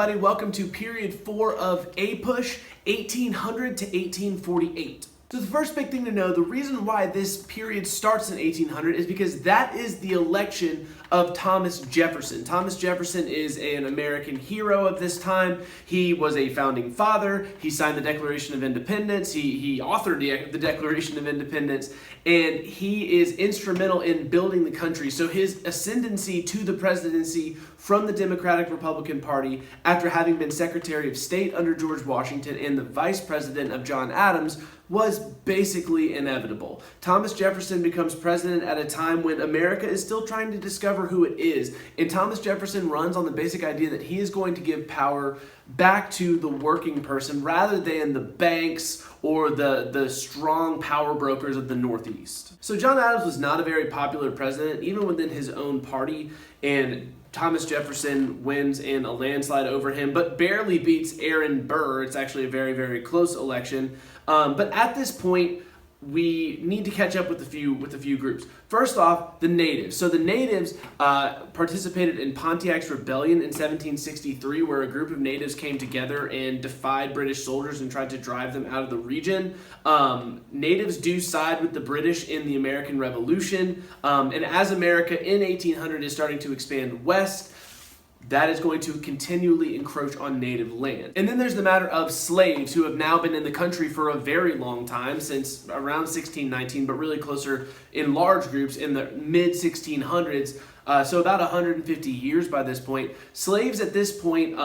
everybody. Welcome to period 4 of APUSH, 1800 to 1848. So the first big thing to know, the reason why this period starts in 1800 is because that is the election of Thomas Jefferson. Thomas Jefferson is an American hero of this time. He was a founding father. He signed the Declaration of Independence. He authored the Declaration of Independence, and he is instrumental in building the country. So his ascendancy to the presidency from the Democratic Republican Party after having been Secretary of State under George Washington and the Vice President of John Adams was basically inevitable. Thomas Jefferson becomes president at a time when America is still trying to discover who it is. And Thomas Jefferson runs on the basic idea that he is going to give power back to the working person rather than the banks or the strong power brokers of the Northeast. So John Adams was not a very popular president, even within his own party, and Thomas Jefferson wins in a landslide over him, but barely beats Aaron Burr. It's actually a very, very close election. But at this point, we need to catch up with a few groups. First off, the natives. So the natives participated in Pontiac's Rebellion in 1763, where a group of natives came together and defied British soldiers and tried to drive them out of the region. Natives do side with the British in the American Revolution. And as America in 1800 is starting to expand west, that is going to continually encroach on native land. And then there's the matter of slaves who have now been in the country for a very long time, since around 1619, but really closer in large groups in the mid-1600s, so about 150 years by this point. Slaves at this point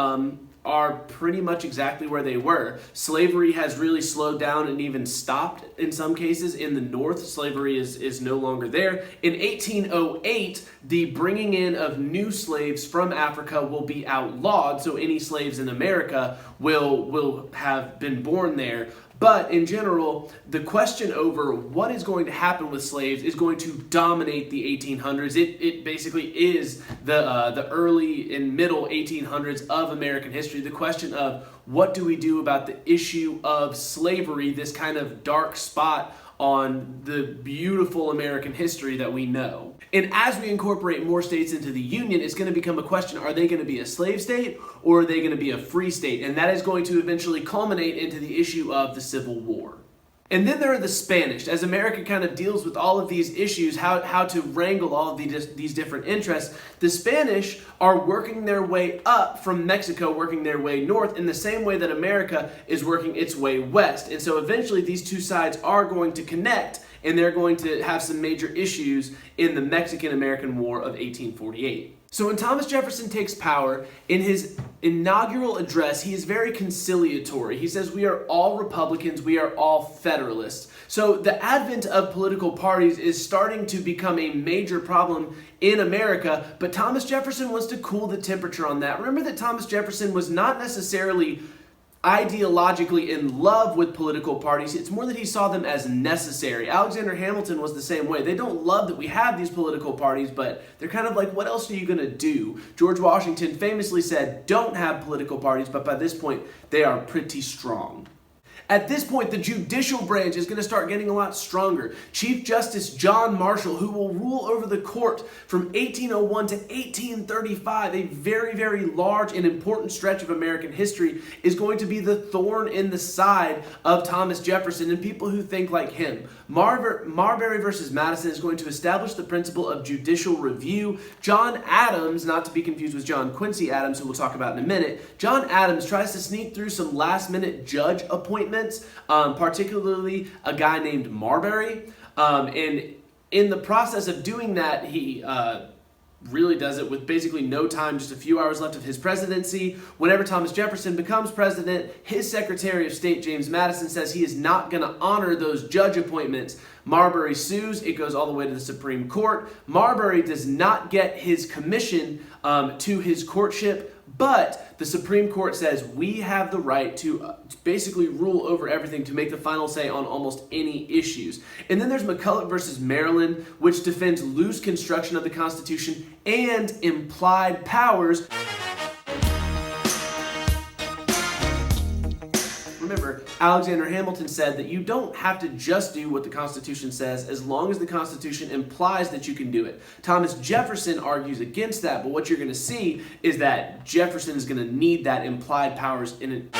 are pretty much exactly where they were. Slavery has really slowed down and even stopped in some cases. In the North, slavery is no longer there. In 1808, the bringing in of new slaves from Africa will be outlawed, so any slaves in America will have been born there. But in general, the question over what is going to happen with slaves is going to dominate the 1800s. It basically is the early and middle 1800s of American history. The question of what do we do about the issue of slavery, this kind of dark spot on the beautiful American history that we know. And as we incorporate more states into the Union, it's going to become a question, are they going to be a slave state or are they going to be a free state? And that is going to eventually culminate into the issue of the Civil War. And then there are the Spanish. As America kind of deals with all of these issues, how to wrangle all of these different interests, the Spanish are working their way up from Mexico, working their way north in the same way that America is working its way west. And so eventually these two sides are going to connect, and they're going to have some major issues in the Mexican-American War of 1848. So when Thomas Jefferson takes power, in his inaugural address, he is very conciliatory. He says, we are all Republicans, we are all Federalists. So the advent of political parties is starting to become a major problem in America, but Thomas Jefferson wants to cool the temperature on that. Remember that Thomas Jefferson was not necessarily ideologically in love with political parties. It's more that he saw them as necessary. Alexander Hamilton was the same way. They don't love that we have these political parties, but they're kind of like, what else are you going to do? George Washington famously said, don't have political parties, but by this point, they are pretty strong. At this point, the judicial branch is going to start getting a lot stronger. Chief Justice John Marshall, who will rule over the court from 1801 to 1835, a very, very large and important stretch of American history, is going to be the thorn in the side of Thomas Jefferson and people who think like him. Marbury versus Madison is going to establish the principle of judicial review. John Adams, not to be confused with John Quincy Adams, who we'll talk about in a minute, John Adams tries to sneak through some last-minute judge appointments, particularly a guy named Marbury. And in the process of doing that, he really does it with basically no time, just a few hours left of his presidency. Whenever Thomas Jefferson becomes president, his Secretary of State, James Madison, says he is not going to honor those judge appointments. Marbury sues. It goes all the way to the Supreme Court. Marbury does not get his commission to his courtship, but the Supreme Court says we have the right to basically rule over everything, to make the final say on almost any issues. And then there's McCulloch versus Maryland, which defends loose construction of the Constitution and implied powers. Remember, However, Alexander Hamilton said that you don't have to just do what the Constitution says as long as the Constitution implies that you can do it. Thomas Jefferson argues against that, but what you're going to see is that Jefferson is going to need that implied powers in it.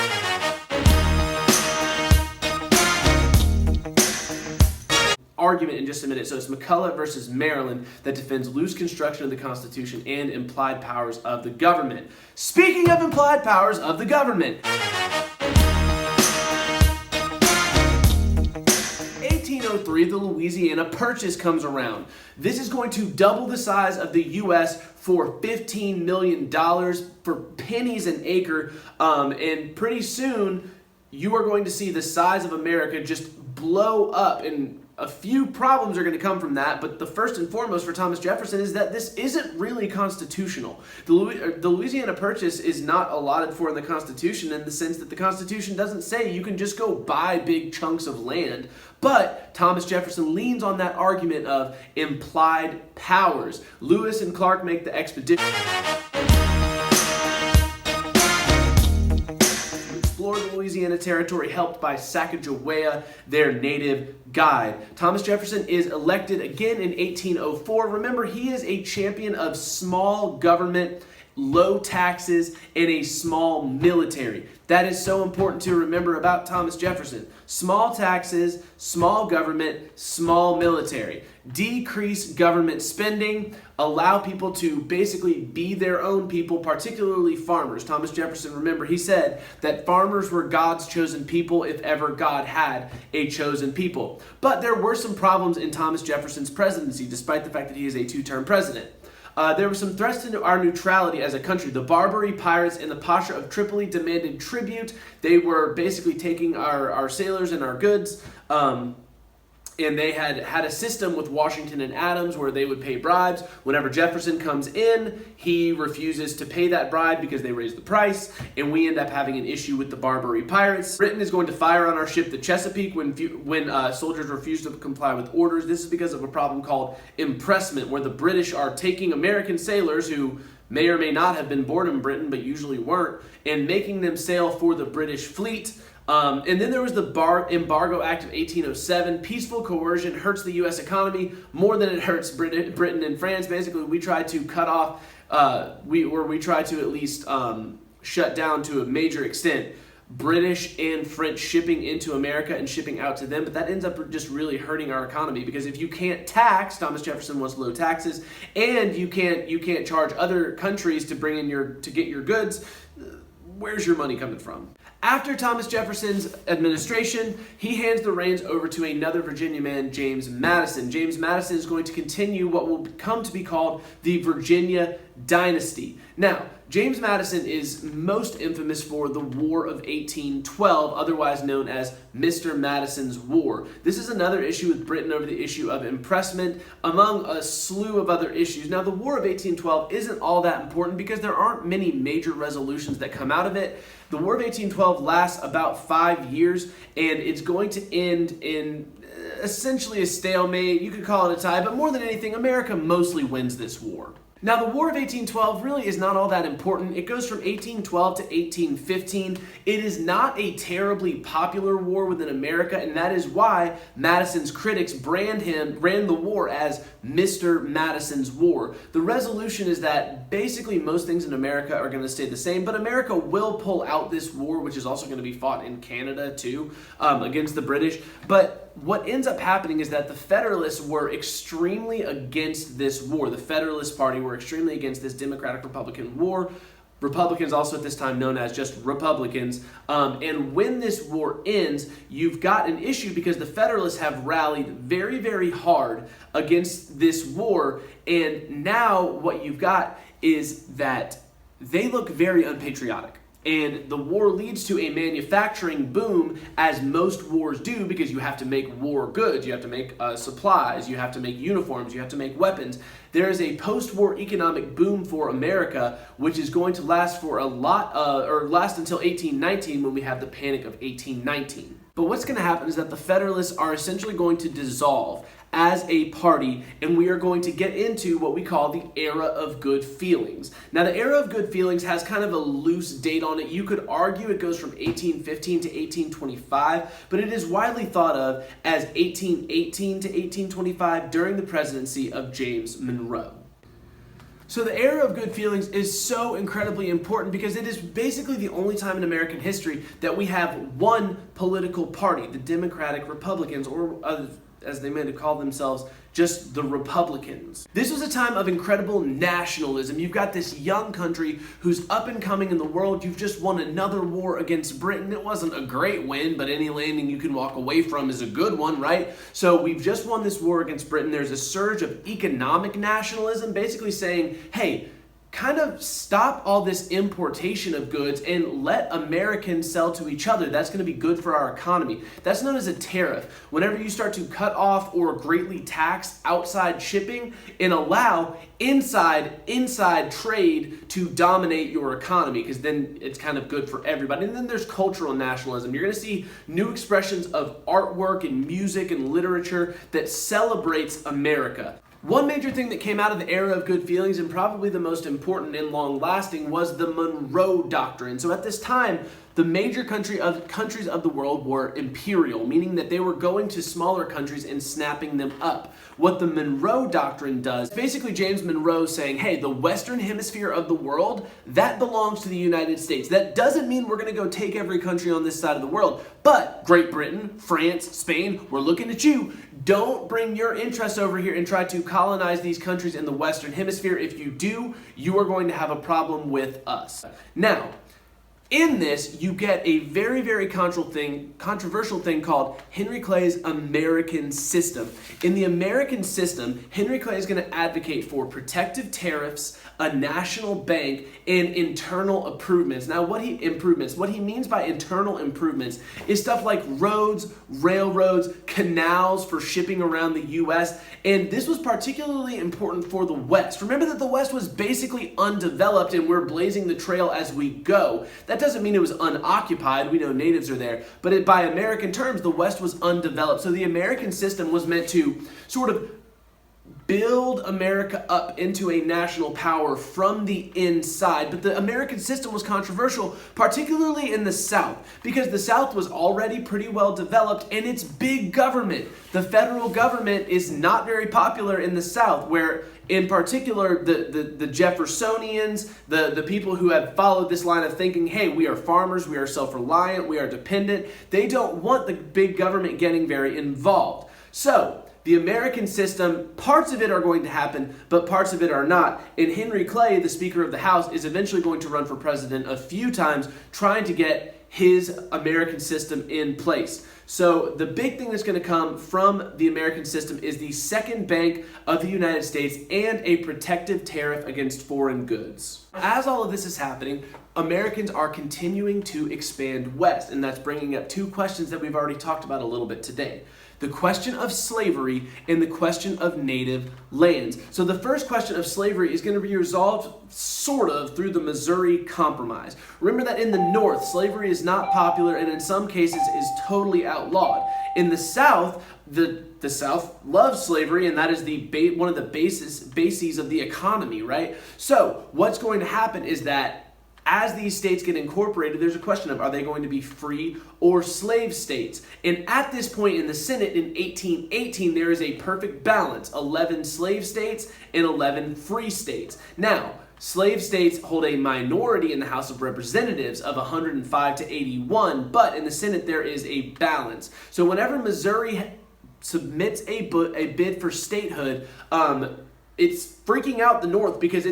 Argument in just a minute. So it's McCulloch versus Maryland that defends loose construction of the Constitution and implied powers of the government. Speaking of implied powers of the government, 1803, the Louisiana Purchase comes around. This is going to double the size of the U.S. for $15 million for pennies an acre, and pretty soon you are going to see the size of America just blow up, and a few problems are going to come from that, but the first and foremost for Thomas Jefferson is that this isn't really constitutional. The Louisiana Purchase is not allotted for in the Constitution in the sense that the Constitution doesn't say you can just go buy big chunks of land, but Thomas Jefferson leans on that argument of implied powers. Lewis and Clark make the expedition explore the Louisiana Territory, helped by Sacagawea, their native guide. Thomas Jefferson is elected again in 1804. Remember, he is a champion of small government, low taxes, and a small military. That is so important to remember about Thomas Jefferson. Small taxes, small government, small military. Decrease government spending, allow people to basically be their own people, particularly farmers. Thomas Jefferson, remember, he said that farmers were God's chosen people if ever God had a chosen people. But there were some problems in Thomas Jefferson's presidency, despite the fact that he is a two-term president. There were some threats to our neutrality as a country. The Barbary pirates and the Pasha of Tripoli demanded tribute. They were basically taking our sailors and our goods. And they had a system with Washington and Adams where they would pay bribes. Whenever Jefferson comes in, he refuses to pay that bribe because they raise the price, and we end up having an issue with the Barbary pirates. Britain is going to fire on our ship, the Chesapeake, when soldiers refuse to comply with orders. This is because of a problem called impressment, where the British are taking American sailors who may or may not have been born in Britain, but usually weren't, and making them sail for the British fleet. And then there was the Embargo Act of 1807. Peaceful coercion hurts the U.S. economy more than it hurts Britain and France. Basically, we tried to cut off, we tried to at least shut down to a major extent British and French shipping into America and shipping out to them, but that ends up just really hurting our economy, because if you can't tax, Thomas Jefferson wants low taxes, and you can't charge other countries to bring in to get your goods, where's your money coming from? After Thomas Jefferson's administration, he hands the reins over to another Virginia man, James Madison. James Madison is going to continue what will come to be called the Virginia Dynasty. Now, James Madison is most infamous for the War of 1812, otherwise known as Mr. Madison's War. This is another issue with Britain over the issue of impressment, among a slew of other issues. Now, the War of 1812 isn't all that important because there aren't many major resolutions that come out of it. The War of 1812 lasts about 5 years, and it's going to end in essentially a stalemate. You could call it a tie, but more than anything, America mostly wins this war. Now, the War of 1812 really is not all that important. It goes from 1812 to 1815. It is not a terribly popular war within America, and that is why Madison's critics ran the war as Mr. Madison's War. The resolution is that basically most things in America are going to stay the same, but America will pull out this war, which is also going to be fought in Canada too, against the British. But what ends up happening is that the Federalists were extremely against this war. The Federalist Party were extremely against this Democratic-Republican war. Republicans, also at this time known as just Republicans. And when this war ends, you've got an issue because the Federalists have rallied very, very hard against this war. And now what you've got is that they look very unpatriotic. And the war leads to a manufacturing boom, as most wars do, because you have to make war goods, you have to make supplies, you have to make uniforms, you have to make weapons. There is a post-war economic boom for America, which is going to last for last until 1819, when we have the Panic of 1819. But what's going to happen is that the Federalists are essentially going to dissolve. as a party, and we are going to get into what we call the era of good feelings. Now, the era of good feelings has kind of a loose date on it. You could argue it goes from 1815 to 1825, but it is widely thought of as 1818 to 1825 during the presidency of James Monroe. So the era of good feelings is so incredibly important because it is basically the only time in American history that we have one political party, the Democratic Republicans, or as they may call themselves, just the Republicans. This was a time of incredible nationalism. You've got this young country who's up and coming in the world. You've just won another war against Britain. It wasn't a great win, but any landing you can walk away from is a good one, right? So we've just won this war against Britain. There's a surge of economic nationalism, basically saying, hey, kind of stop all this importation of goods and let Americans sell to each other. That's going to be good for our economy. That's known as a tariff. Whenever you start to cut off or greatly tax outside shipping and allow inside trade to dominate your economy, because then it's kind of good for everybody. And then there's cultural nationalism. You're going to see new expressions of artwork and music and literature that celebrates America. One major thing that came out of the era of good feelings, and probably the most important and long-lasting, was the Monroe Doctrine. So at this time, the major countries of the world were imperial, meaning that they were going to smaller countries and snapping them up. What the Monroe Doctrine does, basically James Monroe saying, hey, the Western Hemisphere of the world, that belongs to the United States. That doesn't mean we're going to go take every country on this side of the world, but Great Britain, France, Spain, we're looking at you. Don't bring your interests over here and try to colonize these countries in the Western Hemisphere. If you do, you are going to have a problem with us. Now, in this, you get a very, very controversial thing called Henry Clay's American system. In the American system, Henry Clay is going to advocate for protective tariffs, a national bank, and internal improvements. Now, what he means by internal improvements is stuff like roads, railroads, canals for shipping around the U.S., and this was particularly important for the West. Remember that the West was basically undeveloped, and we're blazing the trail as we go. That doesn't mean it was unoccupied. We know natives are there. But by American terms, the West was undeveloped. So the American system was meant to sort of build America up into a national power from the inside. But the American system was controversial, particularly in the South, because the South was already pretty well developed and it's big government. The federal government is not very popular in the South, where in particular the Jeffersonians, the people who have followed this line of thinking, hey, we are farmers, we are self-reliant, we are dependent, they don't want the big government getting very involved. So the American system, parts of it are going to happen, but parts of it are not. And Henry Clay, the Speaker of the House, is eventually going to run for president a few times, trying to get his American system in place. So the big thing that's going to come from the American system is the second bank of the United States and a protective tariff against foreign goods. As all of this is happening, Americans are continuing to expand west, and that's bringing up two questions that we've already talked about a little bit today. The question of slavery and the question of native lands. So the first question of slavery is going to be resolved sort of through the Missouri Compromise. Remember that in the North, slavery is not popular and in some cases is totally outlawed. In the South, the South loves slavery, and that is one of the bases of the economy, right? So what's going to happen is that as these states get incorporated, there's a question of, are they going to be free or slave states? And at this point in the Senate in 1818, there is a perfect balance, 11 slave states and 11 free states. Now, slave states hold a minority in the House of Representatives of 105 to 81, but in the Senate there is a balance. So whenever Missouri submits a bid for statehood, it's freaking out the North because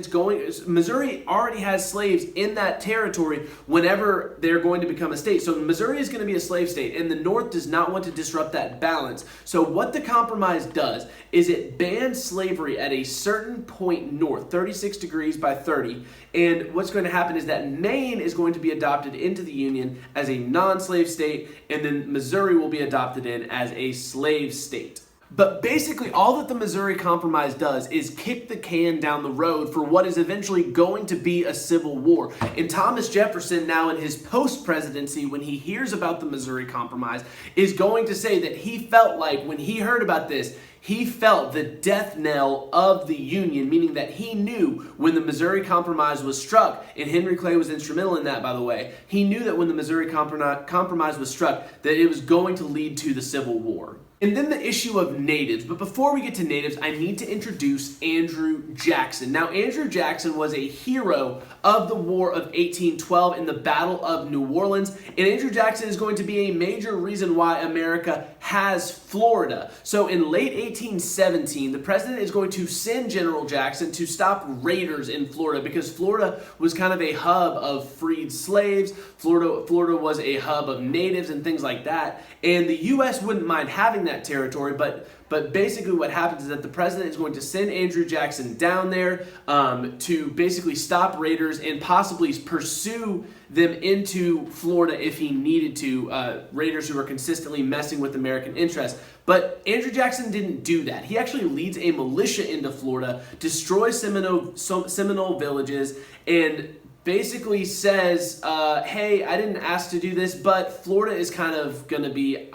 Missouri already has slaves in that territory whenever they're going to become a state. So Missouri is going to be a slave state, and the North does not want to disrupt that balance. So what the compromise does is it bans slavery at a certain point north, 36 degrees by 30, and what's going to happen is that Maine is going to be adopted into the Union as a non-slave state, and then Missouri will be adopted in as a slave state. But basically, all that the Missouri Compromise does is kick the can down the road for what is eventually going to be a civil war. And Thomas Jefferson, now in his post-presidency, when he hears about the Missouri Compromise, is going to say that he felt like when he heard about this, he felt the death knell of the Union, meaning that he knew when the Missouri Compromise was struck, and Henry Clay was instrumental in that, by the way, he knew that when the Missouri Compromise was struck, that it was going to lead to the Civil War. And then the issue of natives. But before we get to natives, I need to introduce Andrew Jackson. Now, Andrew Jackson was a hero of the War of 1812 in the Battle of New Orleans. And Andrew Jackson is going to be a major reason why America has Florida. So in late 1817, the president is going to send General Jackson to stop raiders in Florida because Florida was kind of a hub of freed slaves. Florida was a hub of natives and things like that. And the U.S. wouldn't mind having that territory, but basically what happens is that the president is going to send Andrew Jackson down there to basically stop raiders and possibly pursue them into Florida if he needed to, raiders who are consistently messing with American interests. But Andrew Jackson didn't do that. He actually leads a militia into Florida, destroys Seminole villages, and basically says, hey, I didn't ask to do this, but Florida is kind of going to be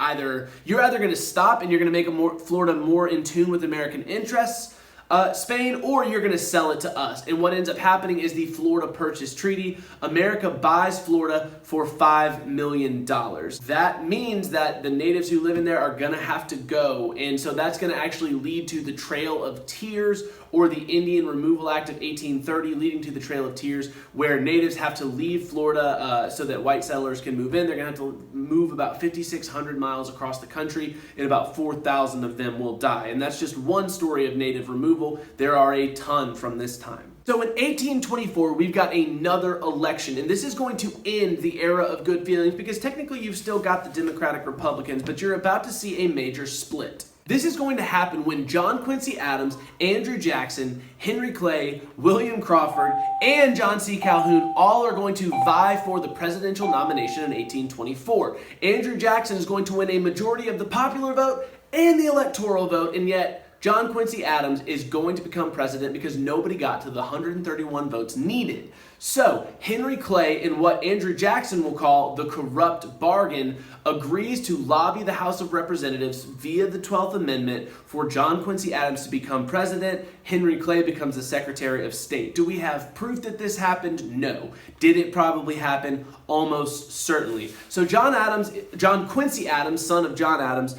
you're either going to stop and you're going to make Florida more in tune with American interests, Spain, or you're going to sell it to us. And what ends up happening is the Florida Purchase Treaty. America buys Florida for $5 million. That means that the natives who live in there are going to have to go. And so that's going to actually lead to the Trail of Tears, or the Indian Removal Act of 1830, leading to the Trail of Tears, where natives have to leave Florida so that white settlers can move in. They're going to have to move about 5,600 miles across the country, and about 4,000 of them will die. And that's just one story of native removal. There are a ton from this time. So in 1824, we've got another election, and this is going to end the era of good feelings because technically you've still got the Democratic Republicans, but you're about to see a major split. This is going to happen when John Quincy Adams, Andrew Jackson, Henry Clay, William Crawford, and John C. Calhoun all are going to vie for the presidential nomination in 1824. Andrew Jackson is going to win a majority of the popular vote and the electoral vote, and yet John Quincy Adams is going to become president because nobody got to the 131 votes needed. So Henry Clay, in what Andrew Jackson will call the corrupt bargain, agrees to lobby the House of Representatives via the 12th Amendment for John Quincy Adams to become president. Henry Clay becomes the Secretary of State. Do we have proof that this happened? No. Did it probably happen? Almost certainly. So John Quincy Adams, son of John Adams,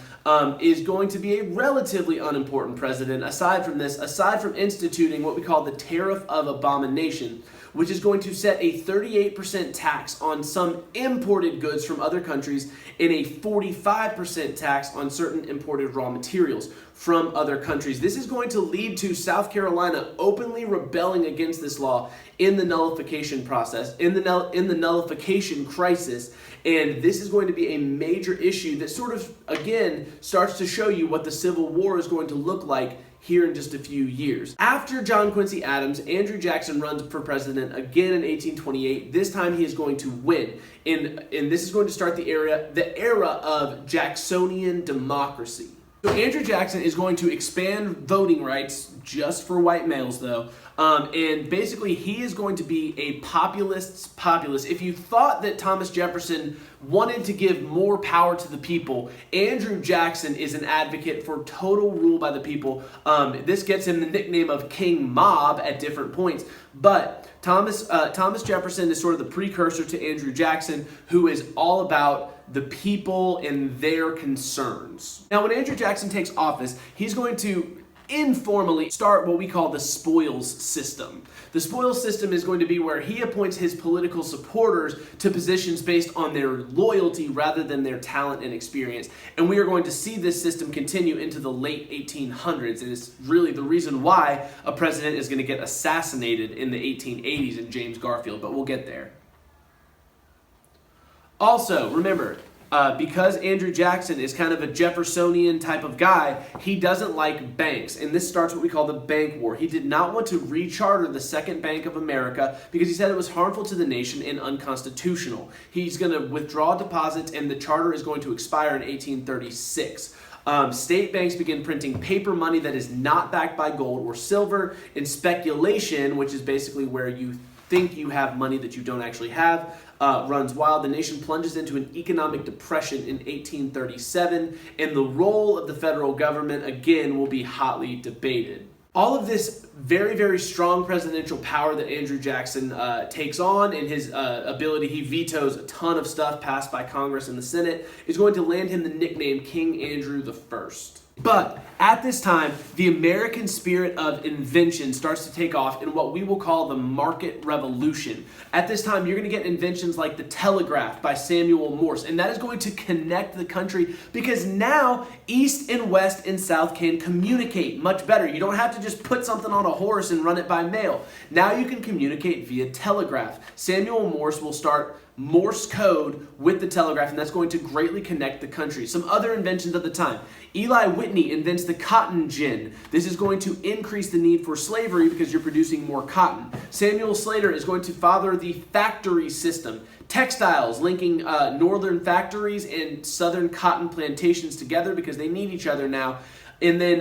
is going to be a relatively unimportant president aside from instituting what we call the Tariff of Abomination, which is going to set a 38% tax on some imported goods from other countries and a 45% tax on certain imported raw materials from other countries. This is going to lead to South Carolina openly rebelling against this law in the nullification process, in the nullification crisis, and this is going to be a major issue that sort of, again, starts to show you what the Civil War is going to look like here in just a few years. After John Quincy Adams, Andrew Jackson runs for president again in 1828. This time he is going to win. And this is going to start the era of Jacksonian democracy. So Andrew Jackson is going to expand voting rights just for white males, though. And basically, he is going to be a populist's populist. If you thought that Thomas Jefferson wanted to give more power to the people, Andrew Jackson is an advocate for total rule by the people. This gets him the nickname of King Mob at different points. But Thomas Jefferson is sort of the precursor to Andrew Jackson, who is all about the people and their concerns. Now, when Andrew Jackson takes office, he's going to informally start what we call the spoils system. The spoils system is going to be where he appoints his political supporters to positions based on their loyalty rather than their talent and experience. And we are going to see this system continue into the late 1800s. And it's really the reason why a president is going to get assassinated in the 1880s in James Garfield, but we'll get there. Also, remember, because Andrew Jackson is kind of a Jeffersonian type of guy, he doesn't like banks. And this starts what we call the bank war. He did not want to recharter the Second Bank of America because he said it was harmful to the nation and unconstitutional. He's going to withdraw deposits, and the charter is going to expire in 1836. State banks begin printing paper money that is not backed by gold or silver. And speculation, which is basically where you think you have money that you don't actually have, runs wild. The nation plunges into an economic depression in 1837, and the role of the federal government, again, will be hotly debated. All of this very, very strong presidential power that Andrew Jackson takes on, and his ability, he vetoes a ton of stuff passed by Congress and the Senate, is going to land him the nickname King Andrew I. But at this time, the American spirit of invention starts to take off in what we will call the market revolution. At this time, you're going to get inventions like the telegraph by Samuel Morse, and that is going to connect the country because now East and West and South can communicate much better. You don't have to just put something on a horse and run it by mail. Now you can communicate via telegraph. Samuel Morse will start Morse code with the telegraph, and that's going to greatly connect the country. Some other inventions of the time. Eli Whitney invents the cotton gin. This is going to increase the need for slavery because you're producing more cotton. Samuel Slater is going to father the factory system. Textiles, linking northern factories and southern cotton plantations together because they need each other now. And then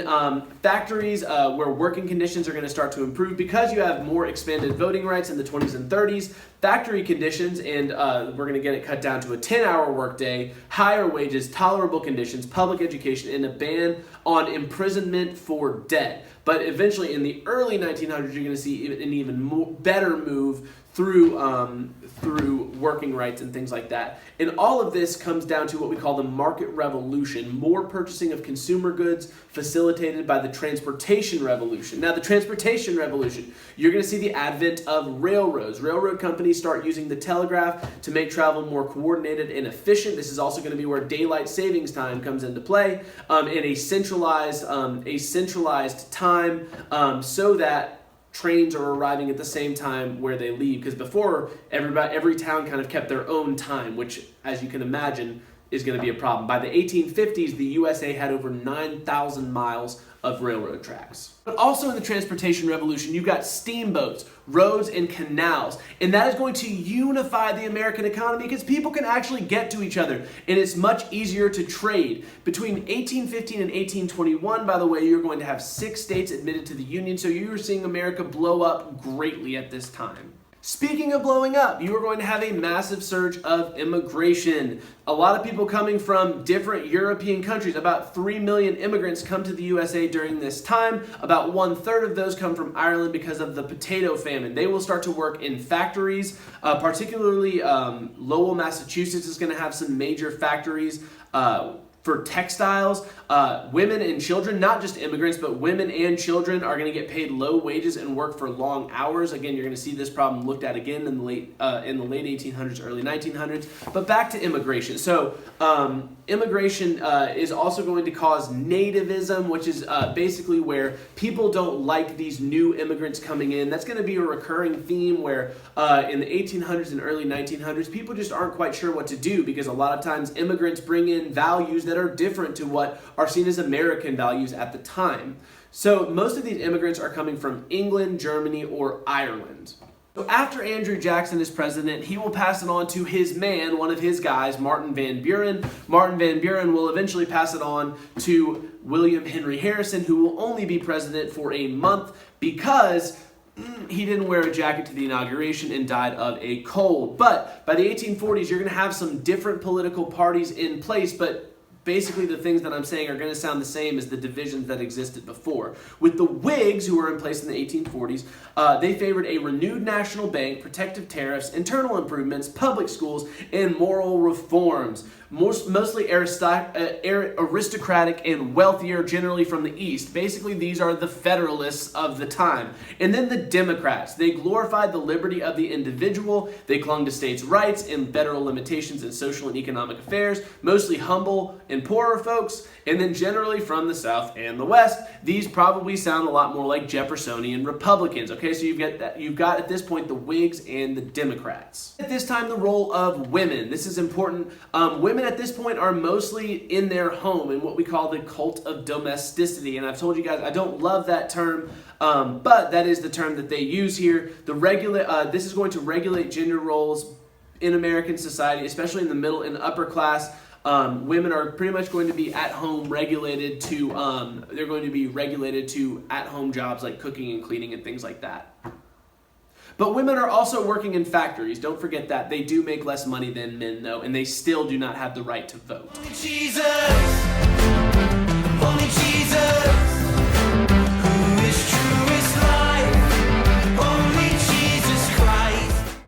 factories where working conditions are going to start to improve because you have more expanded voting rights in the 20s and 30s. Factory conditions, and we're going to get it cut down to a 10-hour workday, higher wages, tolerable conditions, public education, and a ban on imprisonment for debt. But eventually, in the early 1900s, you're going to see an even better move through working rights and things like that. And all of this comes down to what we call the market revolution, more purchasing of consumer goods facilitated by the transportation revolution. Now, the transportation revolution, you're going to see the advent of railroads. Railroad companies start using the telegraph to make travel more coordinated and efficient. This is also going to be where daylight savings time comes into play, and a centralized time so that trains are arriving at the same time where they leave, because before every town kind of kept their own time, which, as you can imagine, is going to be a problem. By the 1850s, the USA had over 9,000 miles of railroad tracks. But also in the transportation revolution, you've got steamboats, roads, and canals. And that is going to unify the American economy because people can actually get to each other. And it's much easier to trade. Between 1815 and 1821, by the way, you're going to have 6 states admitted to the Union. So you're seeing America blow up greatly at this time. Speaking of blowing up, you are going to have a massive surge of immigration. A lot of people coming from different European countries. About 3 million immigrants come to the USA during this time. About 1/3 of those come from Ireland because of the potato famine. They will start to work in factories, particularly Lowell, Massachusetts is going to have some major factories for textiles. Women and children, not just immigrants, but women and children are going to get paid low wages and work for long hours. Again, you're going to see this problem looked at again in the late 1800s, early 1900s. But back to immigration. So immigration is also going to cause nativism, which is basically where people don't like these new immigrants coming in. That's going to be a recurring theme where in the 1800s and early 1900s, people just aren't quite sure what to do because a lot of times immigrants bring in values that are different to what are seen as American values at the time. So most of these immigrants are coming from England, Germany, or Ireland. So after Andrew Jackson is president, he will pass it on to his man, one of his guys, Martin Van Buren. Martin Van Buren will eventually pass it on to William Henry Harrison, who will only be president for a month because he didn't wear a jacket to the inauguration and died of a cold. But by the 1840s, you're going to have some different political parties in place, but basically the things that I'm saying are going to sound the same as the divisions that existed before. With the Whigs, who were in place in the 1840s, they favored a renewed national bank, protective tariffs, internal improvements, public schools, and moral reforms. Mostly aristocratic and wealthier, generally from the East. Basically, these are the Federalists of the time. And then the Democrats. They glorified the liberty of the individual. They clung to states' rights and federal limitations in social and economic affairs. Mostly humble and poorer folks. And then generally from the South and the West. These probably sound a lot more like Jeffersonian Republicans. Okay, so you've got at this point the Whigs and the Democrats. At this time, the role of women. This is important. Women at this point are mostly in their home in what we call the cult of domesticity. And I've told you guys I don't love that term, but that is the term that they use here. This is going to regulate gender roles in American society, especially in the middle and upper class. Women are pretty much going to be at home regulated to, they're going to be regulated to at-home jobs like cooking and cleaning and things like that. But women are also working in factories. Don't forget that. They do make less money than men, though, and they still do not have the right to vote. Only Jesus, only Jesus.